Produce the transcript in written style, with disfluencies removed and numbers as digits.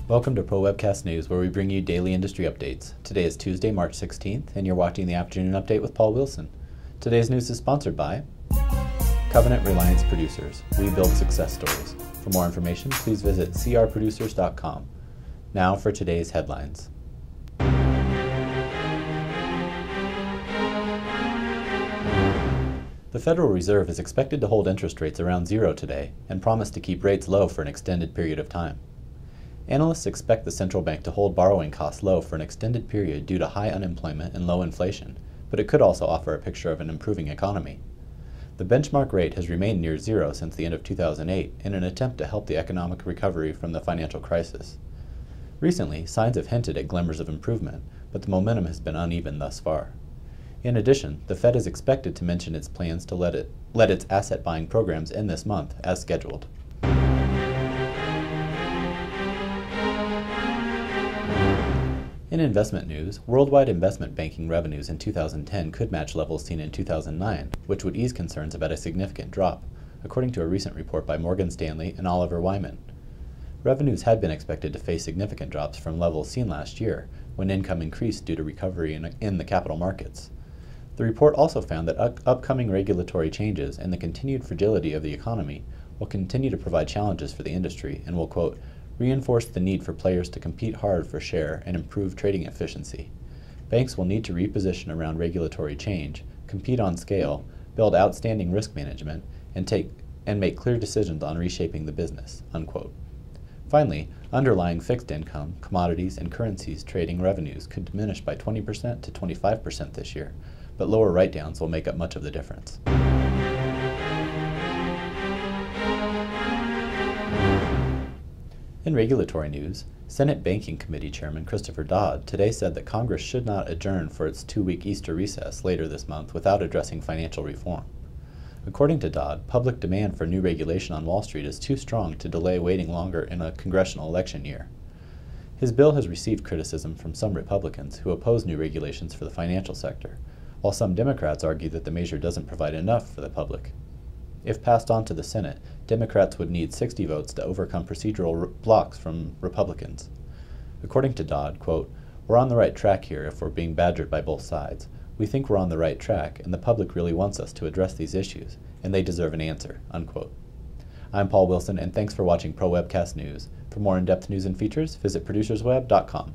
Welcome to Pro Webcast News, where we bring you daily industry updates. Today is Tuesday, March 16th, and you're watching the Afternoon Update with Paul Wilson. Today's news is sponsored by Covenant Reliance Producers. We build success stories. For more information, please visit crproducers.com. Now for today's headlines. The Federal Reserve is expected to hold interest rates around zero today and promise to keep rates low for an extended period of time. Analysts expect the central bank to hold borrowing costs low for an extended period due to high unemployment and low inflation, but it could also offer a picture of an improving economy. The benchmark rate has remained near zero since the end of 2008 in an attempt to help the economic recovery from the financial crisis. Recently, signs have hinted at glimmers of improvement, but the momentum has been uneven thus far. In addition, the Fed is expected to mention its plans to let its asset buying programs end this month, as scheduled. In investment news, worldwide investment banking revenues in 2010 could match levels seen in 2009, which would ease concerns about a significant drop, according to a recent report by Morgan Stanley and Oliver Wyman. Revenues had been expected to face significant drops from levels seen last year, when income increased due to recovery in the capital markets. The report also found that upcoming regulatory changes and the continued fragility of the economy will continue to provide challenges for the industry and will, quote, reinforce the need for players to compete hard for share and improve trading efficiency. Banks will need to reposition around regulatory change, compete on scale, build outstanding risk management, and make clear decisions on reshaping the business, unquote. Finally, underlying fixed income, commodities, and currencies trading revenues could diminish by 20% to 25% this year, but lower write-downs will make up much of the difference. In regulatory news, Senate Banking Committee Chairman Christopher Dodd today said that Congress should not adjourn for its two-week Easter recess later this month without addressing financial reform. According to Dodd, public demand for new regulation on Wall Street is too strong to delay waiting longer in a congressional election year. His bill has received criticism from some Republicans who oppose new regulations for the financial sector, while some Democrats argue that the measure doesn't provide enough for the public. If passed on to the Senate, Democrats would need 60 votes to overcome procedural blocks from Republicans. According to Dodd, quote, we're on the right track here if we're being badgered by both sides. We think we're on the right track, and the public really wants us to address these issues, and they deserve an answer, unquote. I'm Paul Wilson, and thanks for watching Pro Webcast News. For more in-depth news and features, visit producersweb.com.